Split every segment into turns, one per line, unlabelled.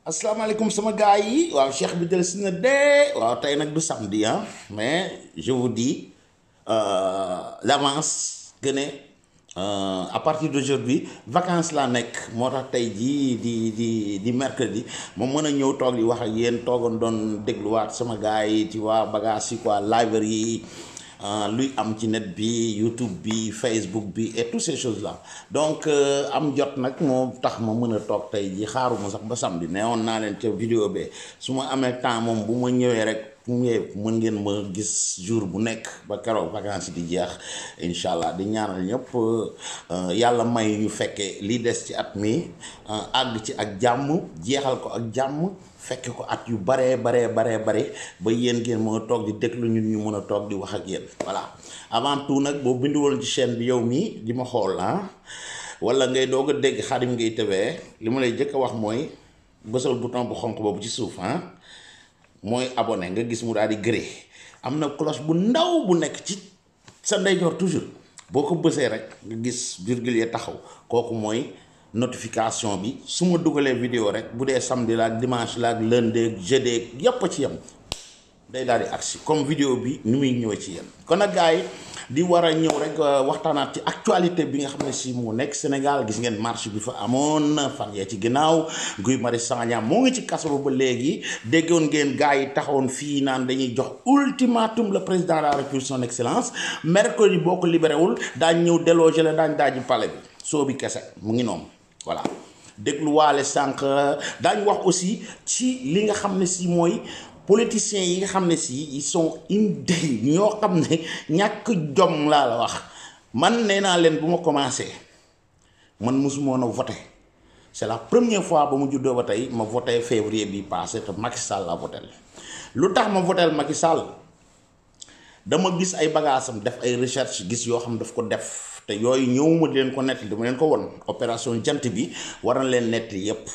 asalaamaaleykum sama gars yi waaw Cheikh bi del si na dee waaw tey nag du samedi ah mais je vous dis l'avance que ne à partir d'aujourd'hui vacances laa nekk moo tax tey jii di mercredi ma mën a ñëw toog di wax ak yéen toogoon doon dégluwaat sama gars yi ci waa bagage yi quoi library yi luy am ci net bi YouTube bi Facebook bi et toutes ces choses là donc am jot nag moo tax ma mën a toog tey ji xaaruma sax ba samedi neewoon naa leen ca vidéo bi su ma amee temps moom bu ma ñëwee rek mën ngeen ma gis jour bu nekk ba keroog vacances di jeex incha allah di ñaanal ñëpp yàlla may ñu fekkee lii des ci at mi àgg ci ak jàmm jeexal ko ak jàmm fekke ko at yu bare ba yéen ngeen mën a toog di déglu ñun ñu mën a toog di wax ak yéen voilà avant tout nag boo binduwoon ci chaîne bi yow mii di ma xool wala ngay doog a dégg Khadim Gueye TV li ma lay jëkk a wax mooy bësal bouton bu xonq boobu ci suuf mooy abonné nga gis mu daal di gré am na cloche bu ndaw bu nekk ci sa ndeyjoor toujours boo ko bësee rek nga gis virgule ya taxaw kooku mooy notification bi su ma dugalee vidéo rek bu dee samedi la ak dimanche la ak lundi ak jeudi yépp ci yem day daal di agsi comme vidéo bi ni muy ñëwee ci yéen kon nag gars yi di war a ñëw rek waxtaanaat ci actualité bi nga xam ne si moo nekk Sénégal gis ngeen marche bi fa amoon fan yee ci ginnaaw Guy Marius Sagna moo ngi ci kaso ba léegi déggoon ngeen gars yi taxawoon fii naan dañuy jox ultimatum le président de la République son excellence mercredi boo ko libéré wul daañ ñëw déloger la daañ daaji palais bi soo bi kese mu ngi noonu voilà dégluwaale sànq daañu wax aussi ci li nga xam ne si mooy politiciens yi nga xam ne si ils sont indignes ñoo xam ne ñàkk jom laa la wax man nee naa leen bu ma commencé man mosuma woon a voté c'est la première fois ba mu juddoo ba tey ma voté février bi passé te Macky Sall la voté lu tax ma voté Macky Sall dama gis ay bagaasam def ay recherche gis yoo xam daf ko def te yooyu ñëwuma di leen ko nettali dama leen ko won opération jant bi war na leen nettali yépp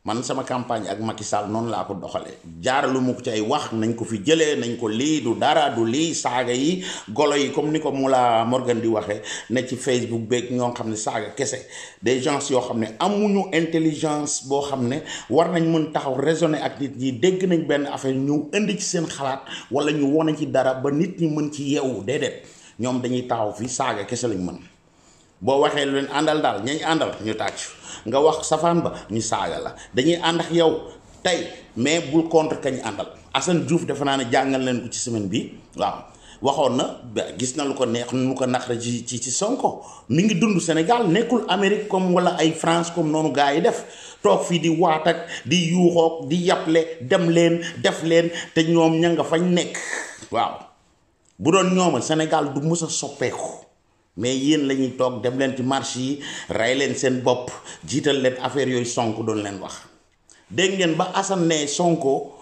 man sama campagne ak Macky Sall noonu laa ko doxalee jaaralu ma ko ci ay wax nañ ko fi jëlee nañ ko lii du dara du lii saaga yi golo yi comme ni ko Moula Morgan di waxee ne ci Facebook beeg ñoo xam ne saaga kese des gens yoo xam ne amuñu intelligence boo xam ne war nañ mën taxaw raisonner ak nit ñi dégg nañ benn affaire ñu indi ci seen xalaat wala ñu wane ci dara ba nit ñi mën ci yeewu déedéet ñoom dañuy taxaw fii saaga kese lañ mën boo waxee lu leen àndal daal ñañ àndal ñu tàcc nga wax safaan ba ñu saaga la dañuy ànd ak yow tey mais bul contre kañ àndal Assane Diouf defe naa ne jàngal leen ko ci semaine bi waaw waxoon na gis na lu ko neex lu ko naqare ci Sonko mi ngi dund Sénégal nekkul Amérique comme wala ay France comme noonu gars yi def toog fii di waat ak di yuuxoog di yàple dem leen def leen te ñoom ña nga fañ nekk waaw bu doon ñooma Sénégal du mës a soppeeku mais yéen la ñuy toog dem leen ci marché yi rey leen seen bopp jiital leen affaire yooyu Sonko doon leen wax dégg ngeen ba Assane ne Sonko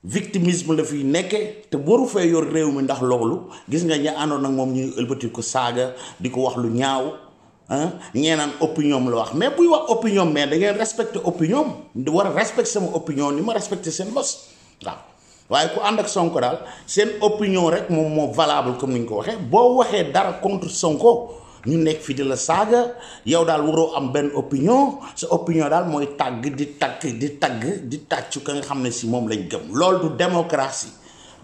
victimisme la fiy nekke te waru fee yor réew mi ndax loolu gis nga ña àndoon ak moom ñuy ëlbati ko saaga di ko wax lu ñaaw ñeenaan opinion la wax mais buy wax opinion mais da ngeen respecté opinion di war a respecté sama opinion ni ma respecté seen bos waaw waaye ku ànd ak Sonko daal seen opinion rek moom moo valable comme ni ñu ko waxee boo waxee dara contre Sonko ñu nekk fi di la saaga yow daal waroo am benn opinion sa opinion daal mooy tàgg di tàccu ka nga xam ne si moom lañ gëm loolu du démocratie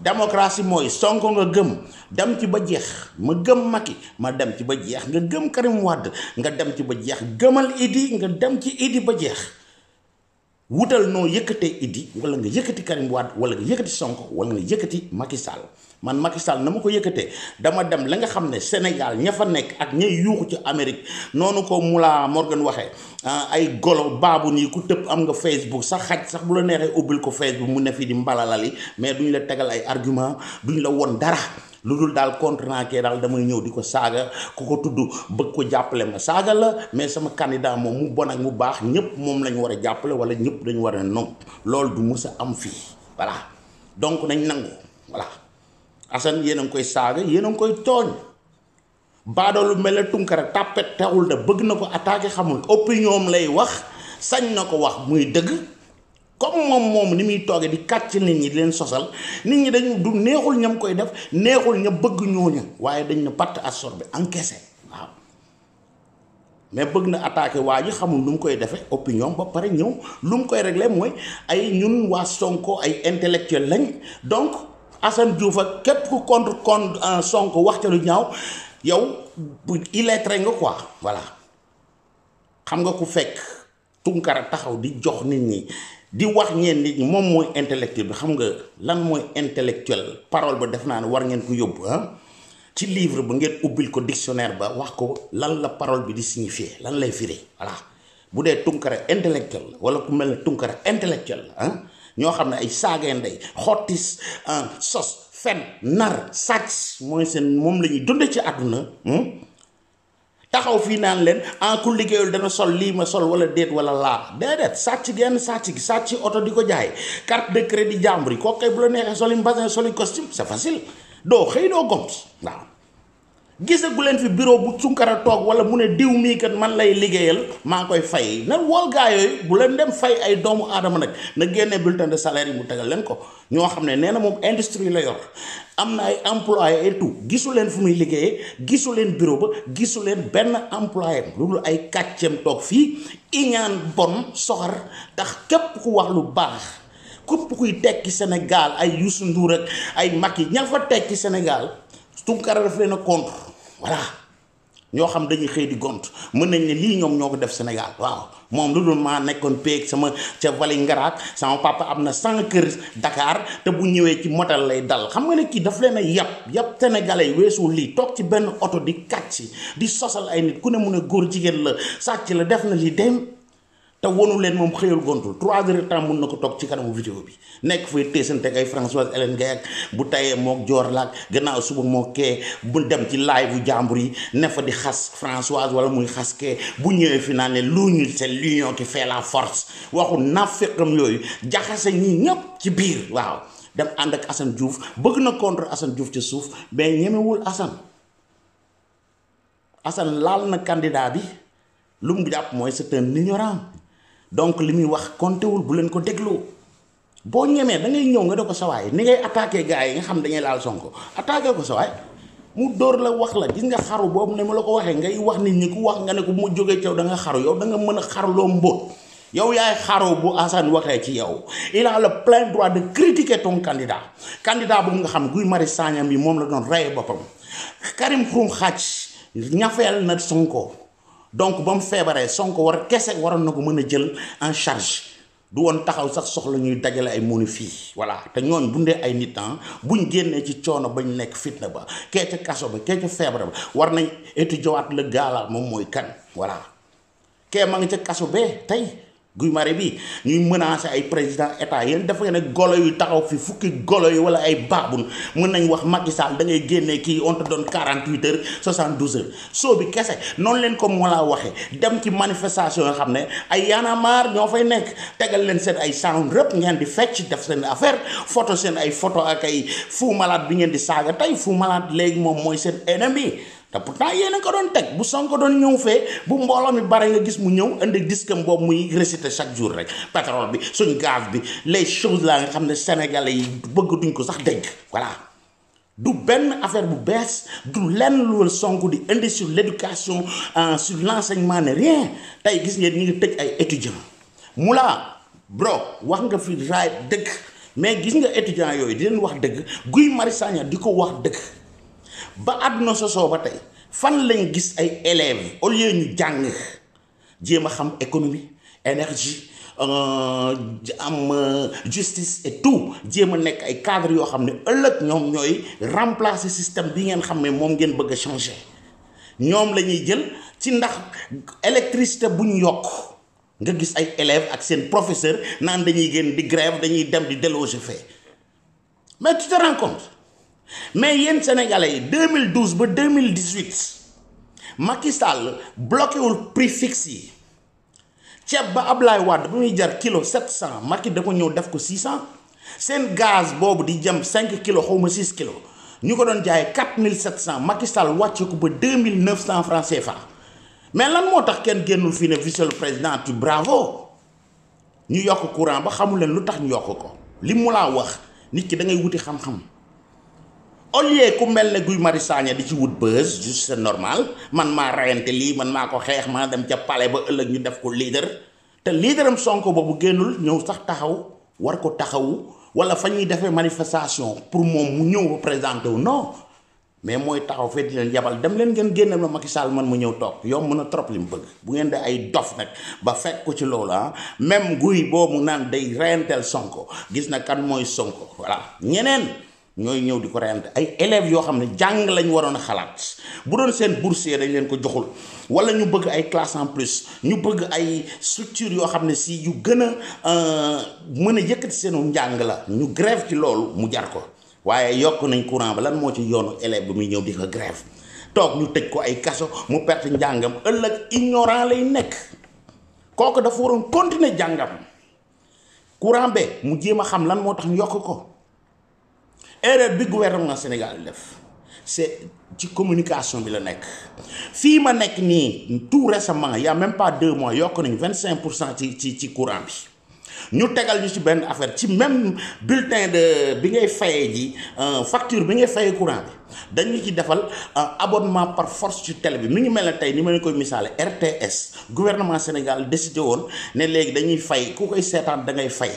démocratie mooy Sonko nga gëm dem ci ba jeex ma gëm Macky ma dem ci ba jeex nga gëm Karim Wade nga dem ci ba jeex gëmal Idi nga dem ci Idi ba jeex wutal noo yëkkatee Idi wala nga yëkkati Karim Wade wala nga yëkkati Sonko wala nga yëkkati Macky Sall man Macky Sall na ma ko yëkkatee dama dem la nga xam ne Sénégal ña fa nekk ak ñay yuuxu ci Amérique noonu ko Moula Morgan waxee ay golo baabu nii ku tëb am nga Facebook sax xaj sax bu la neexee ubbil ko Facebook mu ne fii di mbalalali mais duñ la tegal ay argument duñ la won dara lu dul daal contre naa kee daal damay ñëw di ko saaga ku ko tudd bëgg ko jàppale ma saaga la mais sama candidat moom mu bon ak mu baax ñëpp moom lañu war a jàppale wala ñëpp dañu war a non loolu du mës a am fii voilà donc nañ nangu voilà Assane yéen a ngi koy saaga yéen a ngi koy tooñ baadoolu mel ne Tunkara tàppet taxul da bëgg na ko attaqué xamul opinion lay wax sañ na ko wax muy dëgg comme moom ni muy toogee di kàcc nit ñi di leen sosal nit ñi dañu du neexul ñam koy def neexul ña bëgg ñooña waaye dañ na patt absorbé encaissé waaw mais bëgg na attaquer waa ji xamul nu mu koy defee opinion ba pare ñëw lu mu koy régler mooy ay ñun waa Sonko ay intellectuel lañ donc Assane Diouf ak képp ku contre Sonko wax ca lu ñaaw yow illettré nga quoi voilà xam nga ku fekk Tunkara taxaw di jox nit ñi di wax ñeen nit ñi moom mooy intellectuel bi xam nga lan mooy intellectuel parole ba def naa ne war ngeen ko yóbbu ci livre ba ngeen ubbil ko dictionnaire ba wax ko lan la parole bi di signifier lan lay firi voilà bu dee Tunkara intellectuel wala ku mel ne Tunkara intellectuel ñoo xam ne ay saagee ndey xottis sos fen nar sàcc mooy seen moom la ñuy dunde ci àdduna taxaw fii naan leen ku liggéeyul dana sol lii ma sol wala déet wala laa déedéet sàcc genn sàcc gi sàcc oto di ko jaay carte de crédit jàmbur yi kooku kay bu la neexee soli mbasin soli costume c'est facile doo xëy doo gont waaw gisagu leen fi bureau bu Tunkara toog wala mu ne diw mii kat man lay liggéeyal maa koy fay na wol gaa yooyu bu leen dem fay ay doomu aadama nag na génne bulletin de salaire yi mu tegal leen ko ñoo xam ne nee na moom industrie la yor am na ay employé et tout gisu leen fu muy liggéeyee gisu leen bureau ba gisu leen benn employé lu dul ay kàcceem toog fii iñaan bon soxar tax képp ku wax lu baax képp kuy tekki Sénégal ay Youssou Ndour ak ay Macky ña fa tekki Sénégal Tunkara daf leen a contre voilà ñoo xam dañuy xëy di gont mën nañ ne lii ñoom ñoo ko def Sénégal waaw moom lu dul maa nekkoon peeg sama ca Vélingara sama papa am na 100 kër Dakar te bu ñëwee ci motel lay dal xam nga ne kii daf leen a yàpp sénégalais yi weesuwul lii toog ci benn oto di kàcc di sosal ay nit ku ne mu ne góor jigéen la sàcc la def na lii dem te wonu leen moom xëyul gontul 3 heures de temps mun na ko toog ci kanamu vidéo bi nekk fay téesante ak ay Françoise Hélène Gaye ak bu tayee mook joor laak gannaaw suba moo kee bu dem ci live bu jàmbur yi ne fa di xas Françoise wala muy xas kee bu ñëwee fi naan ne l'union c'est l'union qui fait la force waxu nafiqam yooyu jaxase ñi ñëpp ci biir waaw dem ànd ak Assane Diouf bëgg na contre Assane Diouf ci suuf mais ñemewul Assane laal na candidat bi lu mu jàpp mooy c'est un ignorant donc li muy wax comptewul bu leen ko dégloo boo ñemee da ngay ñëw nga def ko sawaay ni ngay attaqué gars yi nga xam dañuy laal Sonko attaqué ko sawaay mu dóor la wax la gis nga xaru boobu ne ma la ko waxee ngay wax nit ñi ku wax nga ne ko mu jógee caw da nga xaru yow da nga mën a xaruloo mbóot yow yaay xaru bu Assane waxee ci yow il a le plein droit de critiquer ton candidat boobu nga xam Guy Marius Sagna bi moom la doon reye boppam Karim Xurum Xaaj ñafeel na Sonko donc ba mu feebaree Sonko waroon na ko mën a jël en charge du woon taxaw sax soxla ñuy dajale ay moni fii voilà te ñooñ bu ndee ay nit buñ génnee ci coono bañ nekk fitna ba kee ca kaso ba kee ca feebar ba war nañ étudier waat le gaala moom mooy kan voilà kee ma ngi ca kaso bee tey Guy Marius bi ñuy menacer ay président état yéen dafa ne golo yu taxaw fi fukki golo yi wala ay baabun mën nañ wax Macky Sall da ngay génnee kii on te donne 48 heures 72 heures soo bi kese noonu leen ko moo laa waxee dem ci manifestation yoo xam ne ay Y'en a marre ñoo fay nekk tegal leen seen ay sound rep ngeen di fecc def seen affaire photo seen ay photo ak ay Fou Malade bi ngeen di saaga tey Fou Malade léegi moom mooy seen ennemi te pourtant yéen a ko doon teg bu Sonko doon ñëw fee bu mbooloo mi bare nga gis mu ñëw indi disque boobu muy réciter chaque jour rek pétrole bi suñ gaz bi les choses là nga xam ne sénégalais yi bëgg duñ ko sax dégg voilà du benn affaire bu bees du lenn lu Sonko di indi sur l'éducation sur l'enseignement ne rien tey gis ngeen ñi ngi tëj ay étudiants Moula bro wax nga fi raay dëgg mais gis nga étudiants yooyu di leen wax dëgg Guy Marius Sagna di ko wax dëgg ba àdduna sosoo ba tey fan lañ gis ay élèves au lieu ñu jàng jéem a xam économie énergie am justice et tout jéem a nekk ay cadres yoo xam ne ëllëg ñoom ñooy remplacer système bi ngeen xam ne moom ngeen bëgg a changer ñoom la ñuy jël ci ndax électricité bu ñu yokk nga gis ay élèves ak seen professeur naan dañuy génn di grève dañuy dem di déloger fee mais tu te rends compte mais yéen sénégalais yi 2012 ba 2018 Macky Sall bloqué wul prix fixe yi ceeb ba Ablaye Wade bu muy jar kilo 700 Macky da ko ñëw def ko 600 seen gaz boobu di jëm 5 kilos xaw ma 6 kilos ñu ko doon jaayee 4700 Macky Sall wàcce ko ba 2900 francs CFA mais lan moo tax kenn génnul fii ne vice le président tu bravo ñu yokk courant ba xamul leen lu tax ñu yokk ko li mu laa wax nit ki da ngay wuti xam-xam. au lieu ku mel ne Guy Marius Sagna di ci wut buzz juste c'est normal man maa rayante lii man maa ko xeex maa dem ca palais ba ëllëg ñu def ko leader te leaderam Sonko boobu génnul ñëw sax taxaw war ko taxawu wala fa ñuy defee manifestation pour moom mu ñëw ba présenté wu non mais mooy taxaw fee di leen yabal dem leen ngeen génne la Macky Sall man mu ñëw toog yomb na trop li mu bëgg bu ngeen de ay dof nag ba fekk ko ci loolu même guy boobu naan day reyanteel Sonko gis na kan mooy Sonko voilà ñeneen ñooy ñëw di ko reyante ay élèves yoo xam ne jàng lañ waroon a xalaat bu doon seen boursier dañ leen ko joxul wala ñu bëgg ay classe en plus ñu bëgg ay structure yoo xam ne si yu gën a mën a yëkkati seenu njàng la ñu grève ci loolu mu jar ko waaye yokk nañ courant ba lan moo ci yoonu élève bi muy ñëw di ko grève toog ñu tëj ko ay kaso mu perte njàngam ëllëg ignorant lay nekk kooku dafa waroon continuer jàngam courant be mu jéem a xam lan moo tax ñu yokk ko erreur bi gouvernement Sénégal def c'est ci communication bi la nekk fii ma nekk nii tout récemment il y a même pas 2 mois yokk nañ 25% ci courant bi ñu tegal ñu ci benn affaire ci même bulletin de bi ngay fayee ji facture bi ngay fayee courant bi dañu ci defal abonnement par force ci télé bi mi ngi mel ne tey ni ma leen koy misaale RTS gouvernement Sénégal décidé woon ne léegi dañuy fay ku koy seetaan da ngay fay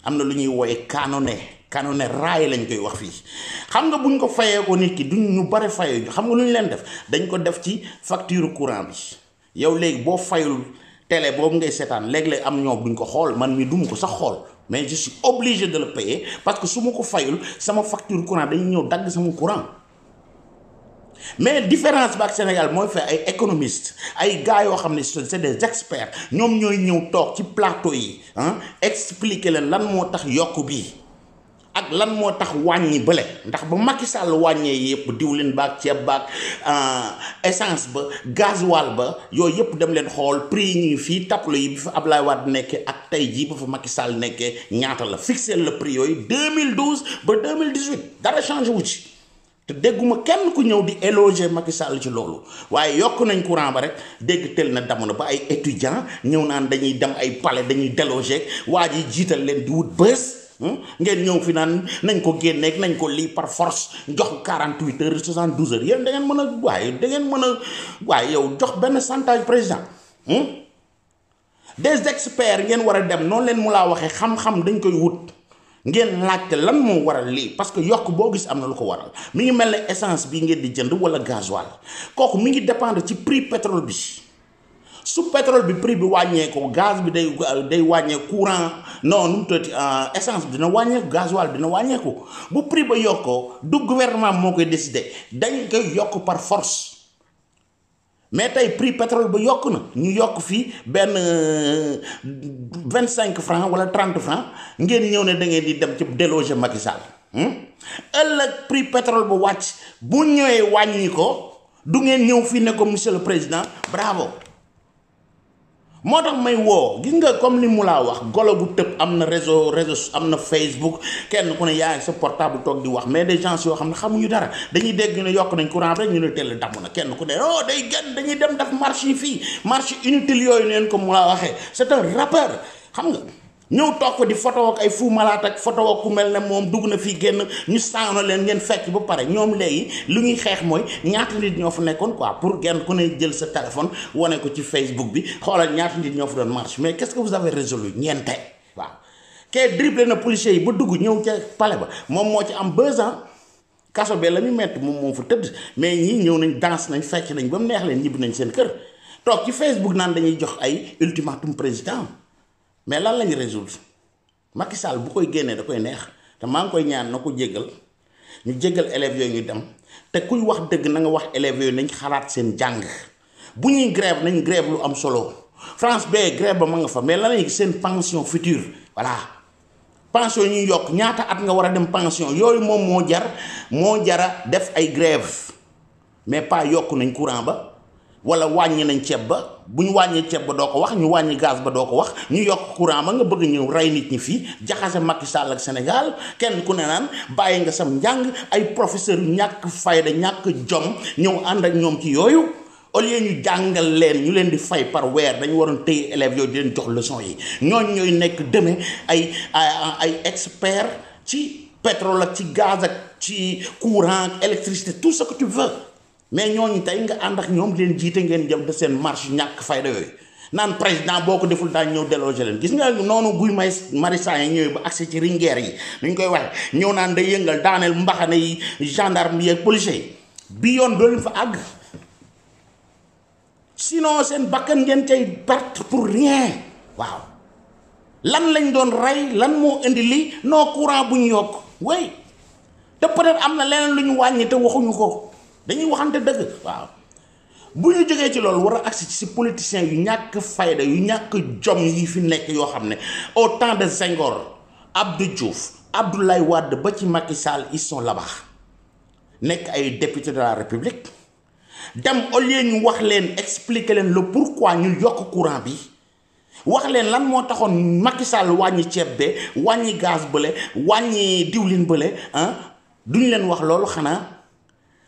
am na lu ñuy wooye canonné raay lañ koy wax fii xam nga buñ ko fayee ko nit ki duñ ñu bare fayee xam nga lu ñu leen def dañ ko def ci facture courant bi yow léegi boo fayul télé boobu ngay seetaan léeg-léeg am ñoo buñ ko xool man mi duma ko sax xool mais je suis obligé de le payer parce que su ma ko fayul sama facture courant dañuy ñëw dagg sama courant mais différence ba ak Sénégal mooy fay ay économistes ay gars yoo xam ne c'est des experts ñoom ñooy ñëw toog ci plateau yi expliquer leen lan moo tax yokk bii ak lan moo tax wàññi bële ndax ba Macky Sall wàññee yëpp diwlin baak ceeb baak essence ba gasoil ba yooyu yëpp dem leen xool prix yi ñu fii tableau yi bi fa Ablaye Wade nekkee ak tey jii ba fa Macky Sall nekkee ñaata la fixé le prix yooyu 2012 ba 2018 dara changé wu ci te dégguma kenn ku ñëw di éloger Macky Sall ci loolu waaye yokk nañ courant ba rek dégg tel na damono ba ay étudiants ñëw naan dañuy dem ay palais dañuy déloger waa ji jiital leen di wut bës ngeen ñëw fi naan nañ ko génneeg nañ ko lii par force jox 48 heures 72 heures yéen da ngeen mën a waaye da ngeen mën a waaye yow jox benn chantage président des experts ngeen war a dem noonu leen mu laa waxee xam-xam dañ koy wut ngeen laajte lan moo waral lii parce que yokk boo gis am na lu ko waral mi ngi mel ne essence bi ngeen di jënd wala gasoil kooku mi ngi dépendre ci prix pétrole bi su pétrole bi prix bi wàññeeku gaz bi day wàññeeku courant non nu mu tuddati essence bi dina wàññeeku gasoil dina wàññeeku bu prix ba yokkoo du gouvernement moo koy décider dañ koy yokk par force mais tey prix pétrole ba yokk na ñu yokk fii benn 25 francs wala 30 francs ngeen ñëw ne da ngeen di dem ci déloger Macky Sall ëllëg prix pétrole ba wàcc bu ñëwee wàññi ko du ngeen ñëw fii ne ko monsieur le président bravo. moo tax may woo gis nga comme li mu laa wax golo gu tëb am na réseau am na Facebook kenn ku ne yaa ngi sa portable toog di wax mais des gens yoo xam ne xamuñu dara dañuy dégg ñu ne yokk nañ courant rek ñu ne teel damm na kenn ku ne oh day gën dañuy dem def marche yi fii marche inutile yooyu neen ko mu laa waxee c'est un rappeur xam nga ñëw toog fa di photo ak ay Fou Malade ak photo ak ku mel ne moom dugg na fii génn ñu saano leen ngeen fekk ba pare ñoom léegi lu ñuy xeex mooy ñaata nit ñoo fa nekkoon quoi pour genn ku ne jël sa téléphone wane ko ci Facebook bi xoolal ñaata nit ñoo fa doon marche mais qu'est-ce que vous avez résolu ñeente waaw kee dribblé na policiers yi ba dugg ñëw ca palais ba moom moo ci am 2 ans kaso bee la ñu metti moom fa tëdd mais ñii ñëw nañ danse nañ fecc nañ ba mu neex leen ñibbi nañ seen kër toog ci Facebook naan dañuy jox ay ultimatum président mais lan lañu résoudre Macky Sall bu koy génnee da koy neex te maa ngi koy ñaan na ko jéggal ñu jéggal élèves yooyu ñu dem te kuy wax dëgg na nga wax élèves yooyu nañ xalaat seen jàng bu ñuy grève nañ grève lu am solo France bee grève ba ma nga fa mais lan lañu seen pension future voilà pension ñuy yokk ñaata at nga war a dem pension yooyu moom moo jara def ay grève mais pas yokk nañ courant ba wala wàññi nañ ceeb ba bu ñu wàññee ceeb ba doo ko wax ñu wàññi gaz ba doo ko wax ñu yokk courant ba nga bëgg ñëw rey nit ñi fii jaxase Macky Sall ak Sénégal kenn ku ne naan bàyyi nga sam njàng ay professeur yu ñàkk fayda ñàkk jom ñëw ànd ak ñoom ci yooyu au lieu ñu jàngal leen ñu leen di fay par weer dañu waroon téye élèves yooyu di leen jox leçon yi ñooñ ñooy nekk demain ay expert ci pétrole ak ci gaz ak ci courant électricité tout ce que tu veux mais ñooñu tey nga ànd ak ñoom leen jiite ngeen jëm de seen marche ñàkk fayda yooyu naan président boo ko deful daañu ñëw déloger leen gis nga noonu Guy Marius Sagna ñëwee ba accès ci ringeer yi ñu koy waxe ñëw naan day yëngal daaneel mbaxane yi gendarme yi ak policier yi bi yoon doo leen fa àgg sinon seen bakkan ngeen cay perte pour rien waaw lan lañ doon rey lan moo indi lii non courant bu ñu yokk way te peut-être am na leneen lu ñu wàññi te waxuñu ko dañuy waxante dëgg waaw bu ñu jógee ci loolu war a agsi ci politiciens yu ñàkk fayda yu ñàkk jom yi fi nekk yoo xam ne au temps de Senghor Abdou Diouf Abdoulaye Wade ba ci Macky Sall ils sont là-bas nekk ay député de la République dem au lieu ñu wax leen expliquer leen le pourquoi ñu yokk courant bi wax leen lan moo taxoon Macky Sall wàññi ceeb be wàññi gaz bële wàññi diwlin bële duñ leen wax loolu xanaa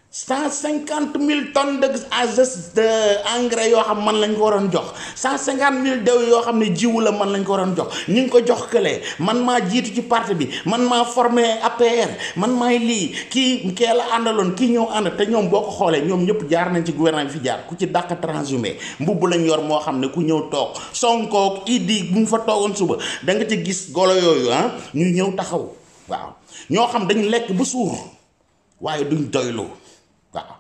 150 000 tonnes de engrais yoo xam man lañ ko waroon jox 150 000 dew yoo xam ne jiwu la man lañ ko waroon jox ñu ngi ko jox kële man maa jiitu ci parti bi man maa formé APR man maay lii kii kee la àndaloon kii ñëw ànd te ñoom boo ko xoolee ñoom ñëpp jaar nañ ci gouvernement bi fi jaar ku ci dàq transhumé mbubb lañ yor moo xam ne ku ñëw toog Sonko Idi bu mu fa toogoon suba da nga ci gis golo yooyu ñu ñëw taxaw waaw ñoo xam dañ lekk ba suur waaye duñ doylu waaw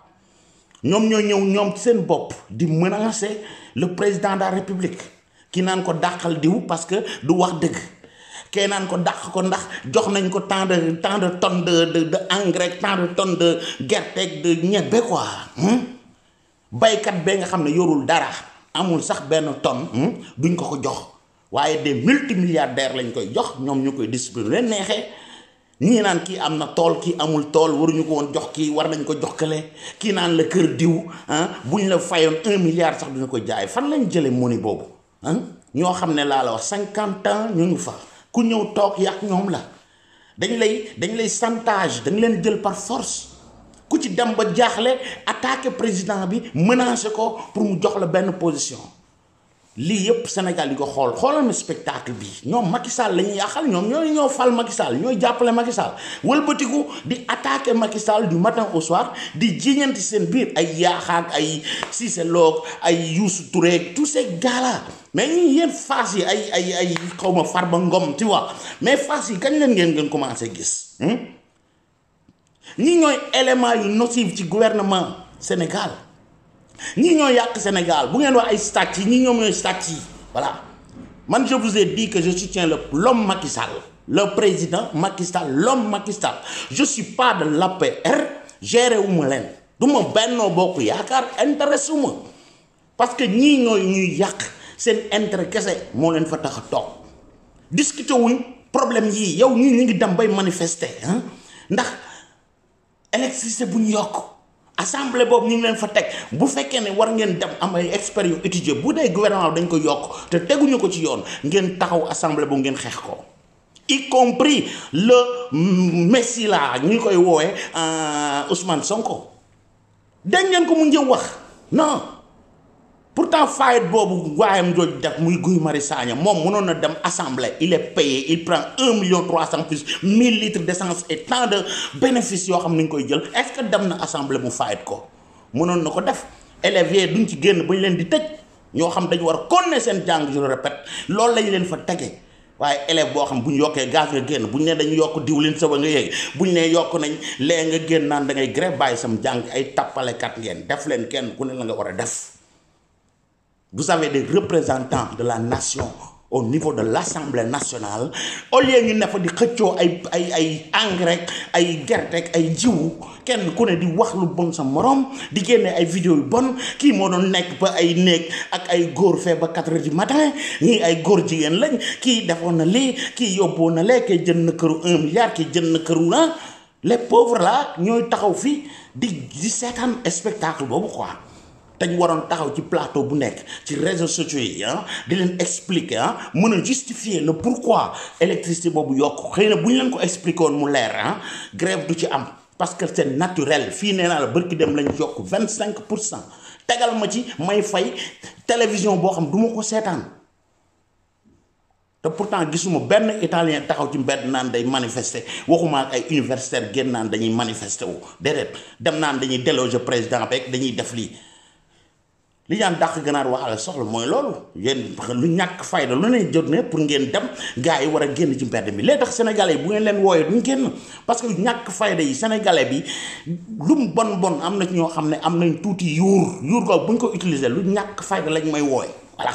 ñoom ñoo ñëw ñoom ci seen bopp di menacer le président de la république ki naan ko dàqal diw parce que du wax dëgg kee naan ko dàq ko ndax jox nañ ko tant de tonnes de engrais tant de tonnes de gerte de ñebbe quoi baykat bee nga xam ne yorul dara amul sax benn tonne duñ ko jox waaye des multimilliardaires lañ koy jox ñoom ñu koy distribuer leen neexee ñii naan kii am na tool kii amul tool waruñu ko woon jox kii war nañ ko jox kële kii naan la kër diw buñ la fayoon 1 milliard sax duñu ko jaay fan lañ jëlee money boobu ñoo xam ne laa la wax 50 ans ñu ngi fa ku ñëw toog yàq ñoom la dañ lay chantage dañ leen jël par force ku ci dem ba jaaxle attaquer président bi menacer ko pour mu jox la benn position lii yëpp Sénégal yi ko xoolal ma spectacle bi ñoom Macky Sall la ñuy yàqal ñoom ñoo fal Macky Sall ñooy jàppale Macky Sall wëlbatiku di attaquer Macky Sall du matin au soir di jiñanti seen biir ay yaaxaak ay Cissé Lo ay Youssou Touré tous ces gars-là mais ñi yéen face yi ay xaw ma Farba Ngom tu vois mais face yi kañ leen ngeen commencé gis ñi ñooy élément yu nocif ci gouvernement Sénégal ñi ñoo yàq Sénégal bu ngeen wax ay stats yi ñi ñoom ñooy stats yi voilà man je vous ai dit que je soutiens l'homme Macky Sall le président Macky Sall l'homme Macky Sall je suis pas de l'APR géré wu ma leen du ma Benno Bokk Yaakaar intéressé wu ma parce que ñii ñooy ñuy yàq seen intérêt kese moo leen fa tax a toog discuter wuñ problème yii yow ñii ñu ngi dem bay manifester ndax électricité bu ñu yokk assemblée boobu ñu ngi leen fa teg bu fekkee ne war ngeen dem am ay experts yu étudier bu dee gouvernement dañ ko yokk te teguñu ko ci yoon ngeen taxaw assemblée boobu ngeen xeex ko y compris le messie là ñu koy woowee Ousmane Sonko dégg ngeen ko mu njëw wax non pourtant faayet boobu waayam jooj def muy Guy Marius Sagna moom mënoon na dem assemblée il est payé il prend 1,3 million plus 1000 litres d'essence et tant de bénéfices yoo xam ne ñu koy jël est-ce que dem na assemblée mu faayet ko mënoon na ko def élèves yi duñ ci génn ba ñu leen di tëj ñoo xam dañu war a continuer seen jàng je le répète loolu lañu leen fa tege waaye élève boo xam bu ñu yokkee gaz nga génn bu ñu ne dañu yokk diwlin sa ba nga yéeg bu ñu ne yokk nañ lee nga génn naan da ngay grève bàyyi sam jàng ay tappalekat ngeen def leen kenn ku ne la nga war a def. Vous avez des représentants de la nation au niveau de l'Assemblée nationale au lieu ñu ne fa di xëccoo ay engrais ay gerte ay jiwu kenn ku ne di wax lu bon sa morom di génne ay vidéo yu bon kii moo doon nekk ba ay néeg ak ay góor fee ba 4 heures du matin ñii ay góor jigéen lañ kii defoon na lii kii yóbboo na lee kii jënd na këru 1 milliard kii jënd na këru les pauvres là ñooy taxaw fii di seetaan spectacle boobu quoi. dañ waroon taxaw ci plateau bu nekk ci réseaux sociaux yi di leen expliquer mën a justifier le pourquoi électricité boobu yokk xëy na bu ñu leen ko expliquer woon mu leer grève du ci am parce que c'est naturel fii nee naa la bërki dem lañ yokk 25% tegal ma ci may fay télévision boo xam du ma ko seetaan te pourtant gisuma benn italien taxaw ci mbedd naan day manifester waxuma ak ay universitaire génn naan dañuy manifester wu déedéet dem naan dañuy déloger président beeg dañuy def lii li ñaan dàq ganaar waxale soxla mooy loolu yéen lu ñàkk fayda lu ne jot ne pour ngeen dem gars yi war a génn ci mbedd mi léegi tax sénégalais yi bu ngeen leen wooyee duñ génn parce que ñàkk fayda yi sénégalais bi lu mu bon am na ci ñoo xam ne am nañ tuuti yuur ko buñ ko utiliser lu ñàkk fayda lañ may wooye voilà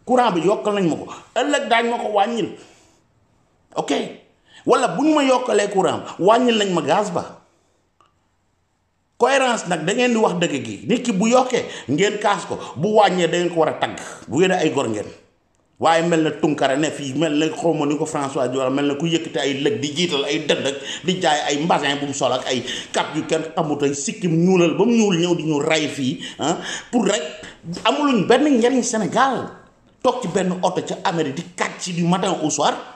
courant bi yokkal nañ ma ko ëllëg daañ ma ko wàññil ok wala buñ ma yokkalee courant wàññil nañ ma gaz ba cohérence nag da ngeen di wax dëgg gi nit ki bu yokkee ngeen kaas ko bu wàññee da ngeen ko war a tagg bu ngeen ay gor ngeen waaye mel na tunkara ne fii mel na xawma ni ko François di wax mel na ku yëkkate ay lëg di jiital ay dënd ak di jaay ay mbasin bu mu sol ak ay cap yu kenn xamut ay sikkim ñuulal ba mu ñuul ñëw di ñu ray fii pour rek amuluñ benn njariñ Sénégal toog ci benn oto ca Amérique di kàcc du matin au soir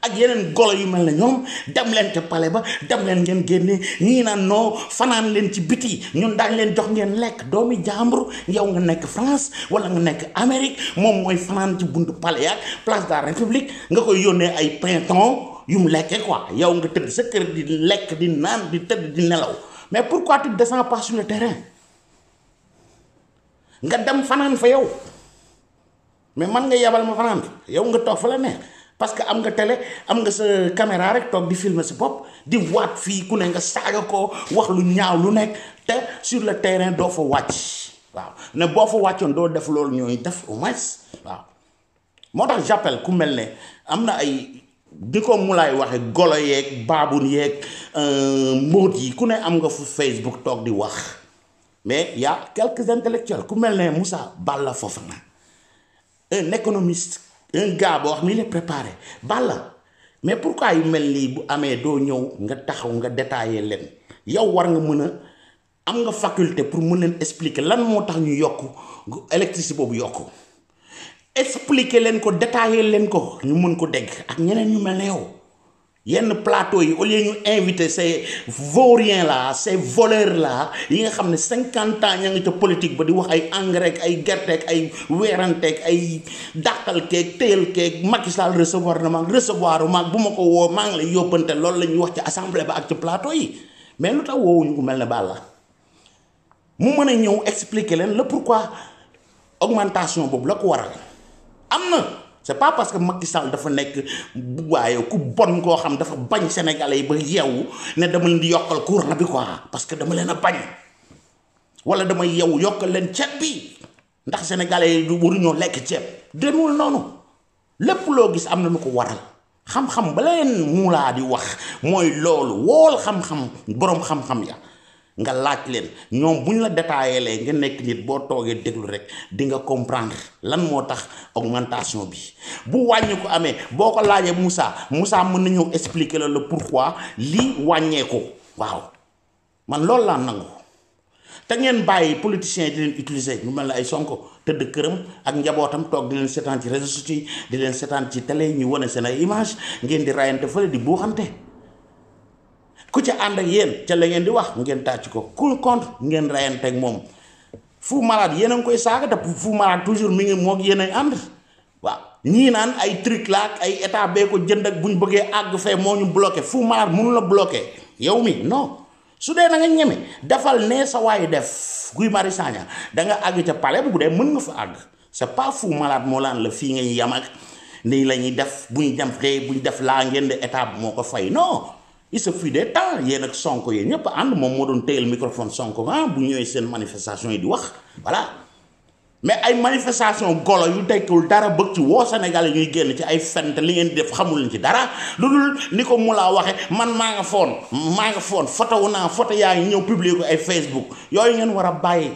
ak yeneen golo yu mel ne ñoom dem leen ca palais ba dem leen ngeen génne ñii naan noo fanaan leen ci biti ñun daañ leen jox ngeen lekk doomi jàmbur yow nga nekk France wala nga nekk Amérique moom mooy fanaan ci buntu palais yaak place de la République nga koy yónnee ay printemps yu mu lekkee quoi yow nga tëdd sa kër di lekk di naan di tëdd di nelaw mais pourquoi tu descends pas sur le terrain nga dem fanaan fa yow mais man nga yebal ma fanaan fa yow nga toog fa la neex parce que am nga télé am nga sa caméra rek toog di filmer sa bopp di waat fii ku ne nga saaga ko wax lu ñaaw lu nekk te sur le terrain doo fa wàcc waaw ne boo fa wàccoon doo def loolu ñooy def au moins waaw moo tax j'appelle ku mel ne am na ay di ko mu laay waxe golo yeeg baabun yeeg mbóot yi ku ne am nga fu Facebook toog di wax mais y a quelques intellectuels ku mel ne Moussa Balla Fofana un économiste un gars boo xam ni il est préparé Balla mais pourquoi yu mel nii bu amee doo ñëw nga taxaw nga détaillé leen yow war nga mën a am nga faculté pour mën leen expliquer lan moo tax ñu yokk électricité boobu yokk expliquer leen ko détaillé leen ko ñu mën ko dégg ak ñeneen ñu mel ne yow yenn plateau yi au lieu ñu invité ces vauriens là ces voleurs là yi nga xam ne 50 ans ña nga ca politique ba di wax ay engrais ay gerteeg ay weeranteeg ay dàqal keeg téyal keeg Macky Sall recevoir na maag recevoir maag bu ma ko woo maa ngi lay yóbbante loolu la ñuy wax ci assemblée ba ak ci plateau yi mais lu tax woowuñu ko mel ne Balla mu mën a ñëw expliquer leen le pourquoi augmentation boobu la ko waral am na. c'est pas parce que Macky Sall dafa nekk waaye ku bon koo xam dafa bañ sénégalais yi ba yeewu ne dama leen di yokkal courant bi quoi parce que dama leen a bañ wala dama yeewu yokkal leen ceeb bi ndax sénégalais yi du waruñoo lekk ceeb demul noonu lépp loo gis am na lu ko waral xam-xam ba leen muulaa di wax mooy loolu wool xam-xam boroom xam-xam ya nga laaj leen ñoom bu ñu la détaillé lee nga nekk nit boo toogee déglu rek di nga comprendre lan moo tax augmentation bi bu wàññi ko amee boo ko laajee Moussa mën na ñëw expliquer la le pourquoi lii wàññeeku waaw man loolu laa nangu te ngeen bàyyi politiciens di leen utiliser ñu mel ne ay Sonko tëdd këram ak njabootam toog di leen seetaan ci réseaux sociaux yi di leen seetaan ci télé ñu wane seen ay image ngeen di rayante fële di buuxante ku ca ànd ak yéen ca la ngeen di wax ngeen tàcc ko ku contre ngeen rayante ak moom Fou Malade yéen a ngi koy saaga te Fou Malade toujours mi ngi moog yéen ay ànd waaw ñii naan ay truc la ak ay état bee ko jënd ak bu ñu bëggee àgg fee moo ñu bloqué Fou Malade mënu la bloqué yow mi non su dee da nga ñeme defal nee sa waayu def Guy Marius Sagna da nga àgg ca palais bu dee mën nga fa àgg c'est pas Fou Malade moo laan la fii nga ñu yam ak nii la ñuy def bu ñu dem fee bu ñu def laa ngeen de état bi moo ko fay non. il suffit des temps yéen ak Sonko yéen ñëpp ànd moom moo doon téyel microphone Sonko bu ñëwee seen manifestation yi di wax voilà mais ay manifestation golo yu tekkul dara bëgg ci woo Sénégal yi ñuy génn ci ay fent li ngeen di def xamul leen ci dara lu dul ni ko mu laa waxe man maa nga foon photo wu naa photo yaa ngi ñëw publier ko ay Facebook yooyu ngeen war a bàyyi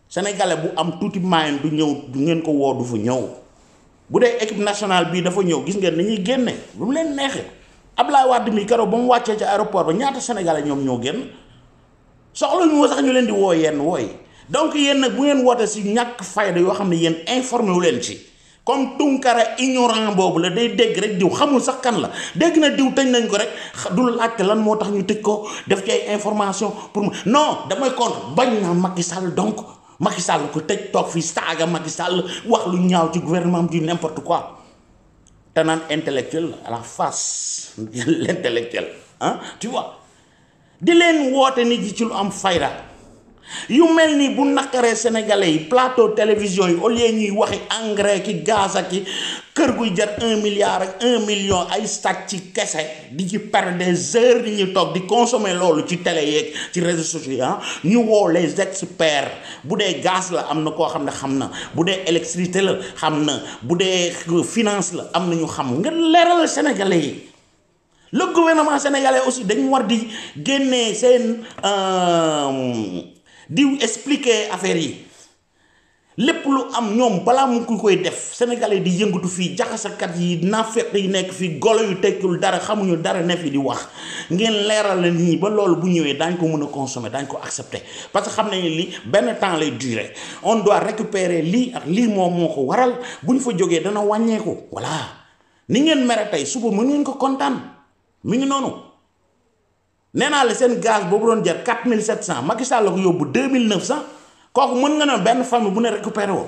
sénégalais bu am tuuti moyen du ñëw du ngeen ko woo du fa ñëw bu dee équipe nationale bii dafa ñëw gis ngeen ni ñuy génne lu mu leen neexee Abdoulaye Wade mi keroog ba mu wàccee ci aéroport ba ñaata sénégalais ñoom ñoo génn soxla ñu sax ñu leen di woo yenn wooy donc yéen nag bu ngeen woote si ñàkk fayda yoo xam ne yéen informé wu leen ci comme Tunkara ignorant boobu la day dégg rek diw xamul sax kan la dégg na diw tëj nañ ko rek du laajte lan moo tax ñu tëj ko def ci ay information pour mu non damay contre bañ naa Macky Sall donc Macky Sall ko tëj toog fii saaga Macky Sall wax lu ñaaw ci gouvernement du n'importe quoi te naan intellectuel à la face l'intellectuel hein tu vois di leen woote nit yi ci lu am fayda yu mel ni bu naqaree sénégalais yi plateau télévision yi au lieu ñuy waxi engrais ki gaz ak ki kër guy jar 1 milliard ak 1 million ay stat ci kese di ci perdre des heures di ñu toog di consommer loolu ci télé yeeg ci réseaux sociaux ñu woo les experts bu dee gaz la am na koo xam ne xam na bu dee électricité la xam na bu dee finance la am na ñu xam nga leeral sénégalais yi. Le gouvernement sénégalais aussi dañu war di génnee seen di expliquer affaire yi lépp lu am ñoom balaa mu koy def sénégalais di yëngatu fii jaxasakat yi naafeq yi nekk fii golo yu tekkul dara xamuñu dara ne fi di wax ngeen leeral la nit ñi ba loolu bu ñëwee daañ ko mën a consommer daañ ko accepter parce que xam nañu li benn temps lay durer on doit récupérer lii ak lii moom moo ko waral bu ñu fa jógee dana wàññeeku voilà ni ngeen mere tey suba mën ngeen ko kontaan mi ngi noonu nee naa la seen gaz boobu doon jar 4700 Macky Sall la ko yóbbu 2900 kooku mën nga ne benn famille bu ne récupéré woo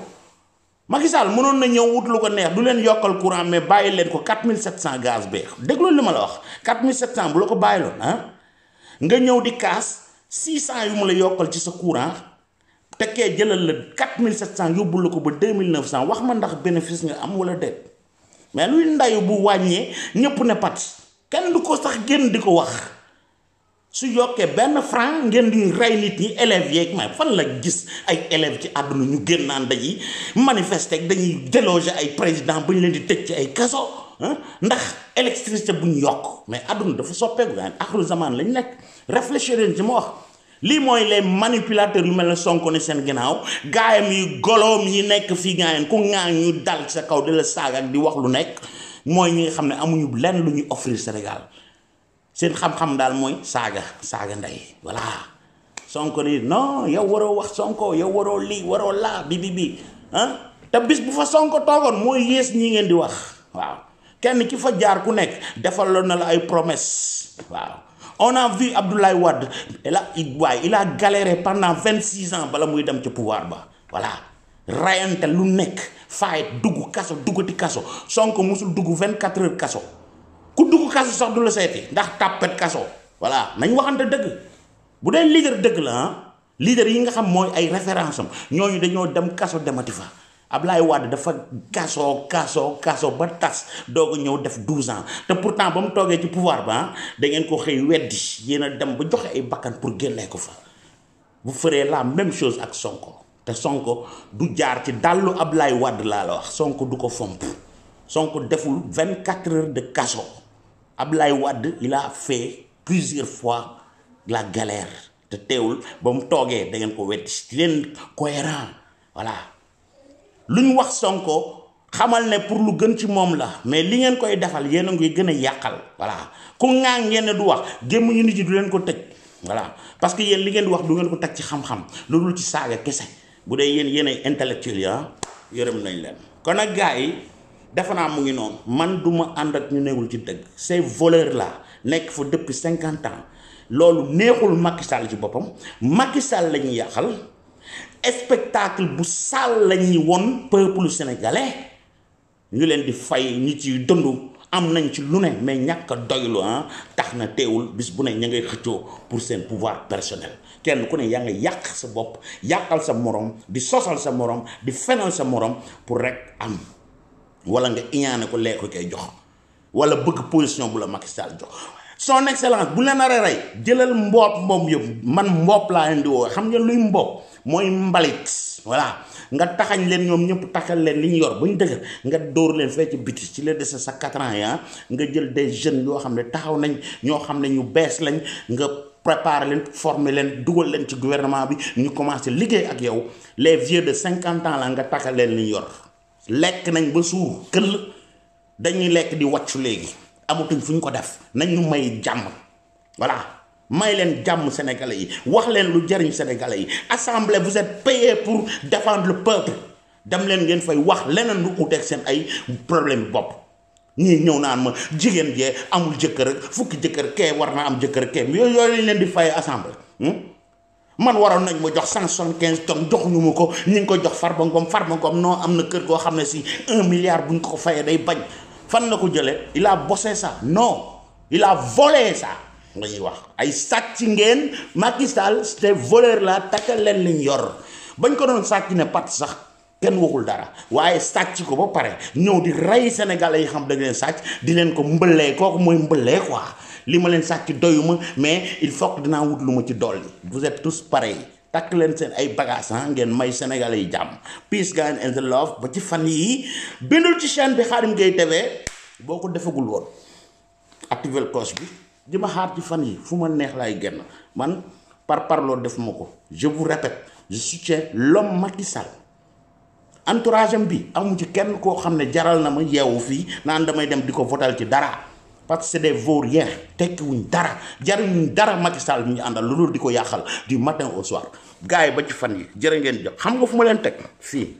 Macky Sall mënoon na ñëw wut lu ko neex du leen yokkal courant mais bàyyi leen ko 4700 gaz beex déglu li ma la wax 4700 bu la ko bàyyiloon nga ñëw di kaas 600 yu mu la yokkal ci sa courant tekkee jëlal la 4700 yóbbu la ko ba 2900 wax ma ndax bénéfice nga am wala déet mais luy ndayu bu wàññee ñëpp ne pat kenn du ko sax génn di ko wax. su yokkee benn franc ngeen di rey nit ñi élèves yeeg may fan la gis ay élèves ci àdduna ñu génn naan dañuy manifester dañuy déloger ay président bu ñu leen di tëj ci ay kaso ndax électricité bu ñu yokk mais àdduna dafa soppeeku gaan axiru zaman lañ nekk réfléchir leen ci ma wax lii mooy les manipulateurs yu mel ne Sonko ne seen ginnaaw gaayam yi goloom yi nekk fii gaayam ku ŋaa ñu dal sa kaw di la saaga ak di wax lu nekk mooy ñi nga xam ne amuñu lenn lu ñuy offrir Sénégal seen xam-xam daal mooy saaga ndey voilà Sonko ni non yow waroo wax Sonko yow waroo lii waroo laa bi te bis bu fa Sonko toogoon mooy yées ñi ngeen di wax waaw kenn ki fa jaar ku nekk defaloon na la ay promesse waaw on a vu Abdoulaye Wade il a galéré pendant 26 ans bala muy dem ci pouvoir ba voilà rayante lu nekk faayet dugg kaso duggati kaso Sonko musul dugg 24 heures kaso ku dugg kaso sax du la seeti ndax tàppet kaso voilà nañ waxante dëgg bu dee leader dëgg la leader yi nga xam mooy ay référence am ñooñu dañoo dem kaso demati fa Ablaye Wade dafa kaso ba tas doog a ñëw def 12 ans te pourtant ba mu toogee ci pouvoir ba da ngeen ko xëy weddi yéen a dem ba joxe ay bakkan pour génnee ko fa bu ferez la même chose ak Sonko te Sonko du jaar ci dàllu Ablaye Wade laa la wax Sonko du ko fomp Sonko deful 24 heures de kaso Ablaye Wade il a fait plusieurs fois la galère te teewul ba mu toogee da ngeen ko weddi leen cohérent voilà lu ñu wax Sonko xamal ne pour lu gën ci moom la mais li ngeen koy defal yéen a ngi gën a yàqal voilà ku ngaa ngeen du wax gémmuñu nit yi du leen ko tëj voilà parce que yéen li ngeen di wax du ngeen ko teg ci xam-xam loolu ci saaga kese bu dee yéen ay intellectuel ya yërëm nañ leen kon nag gars yi defe naa mu ngi noonu man du ma ànd ak ñu newul ci dëgg ces voleurs là nekk fa depuis 50 ans loolu neexul Macky Sall ci boppam Macky Sall la ñuy yàqal spectacle bu sale la ñuy won peuple sénégalais ñu leen di fay ñi ci dund am nañ ci lu ne mais ñàkk a doylu tax na teewul bis bu ne ña ngay xëccoo pour seen pouvoir personnel kenn ku ne yaa nga yàq sa bopp yàqal sa morom di sosal sa morom di fenal sa morom pour rek am wala nga iñaane ko lee ko koy jox wala bëgg position bu la Macky Sall jox son excellence bu leen a rey jëlal mbopp yëpp man mbopp laa leen di woo xam ngeen luy mbopp mooy mbalit voilà nga taxañ leen ñoom ñëpp taxal leen li ñu yor ba ñu dëgër nga dóor leen fee ci biti ci la dese sa 4 ans nga jël des jeunes yoo xam ne taxaw nañ ñoo xam ne ñu bees lañ nga préparer leen former leen dugal leen ci gouvernement bi ñu commencé liggéey ak yow les vieux de 50 ans la nga taxal leen li ñu yor lekk nañ ba suur këll dañuy lekk di wàccu léegi amatuñ fu ñu ko def nañ ñu may jàmm voilà may leen jàmm sénégalais yi wax leen lu jariñ sénégalais yi assemblée vous êtes payé pour défendre le peuple dem leen ngeen fay wax leneen lu uteeg seen ay problème bopp ñii ñëw naan ma jigéen jee amul jëkkër ak fukki jëkkër kee war na am jëkkër kee yooyu lañ leen di fay assemblée man waroon nañ ma jox 175 tonnes joxuñu ma ko ñu ngi ko jox Farba Ngom non am na kër goo xam ne si 1 milliard buñ ko fayee day bañ fan la ko jëlee il a bossé ça non il a volé ça nga ñuy wax ay sàcc ngeen Macky Sall c'était voleur la takkal leen liñ yor bañ ko doon sàcc ne pat sax kenn waxul dara waaye sàcc ko ba pare ñëw di rey sénégalais yi xam da leen sàcc di leen ko mbëlee kooku mooy mbëlee quoi li ma leen sàcc doyuma mais il faut que dinaa wut lu ma ci dolli vous êtes tous pareils takk leen seen ay bagages ngeen may sénégalais yi jàmm peace God and the love ba ci fan yi bindul ci chaîne bi Khadim Gueye TV boo ko defagul woon activer cloche bi di ma xaar ci fan yi fu ma neex laay génn man parloo def ma ko je vous répète je soutiens l'homme Macky Sall entourage am bi amu ci kenn koo xam ne jaral na ma yeewu fii naan damay dem di ko votal ci dara parce que c'est des vauriens tekkiwuñ dara jariñuñ dara Macky Sall ñu àndal lu dul di ko yàqal du matin au soir gars yi ba ci fan yi jërë ngeen jox xam nga fu ma leen teg fii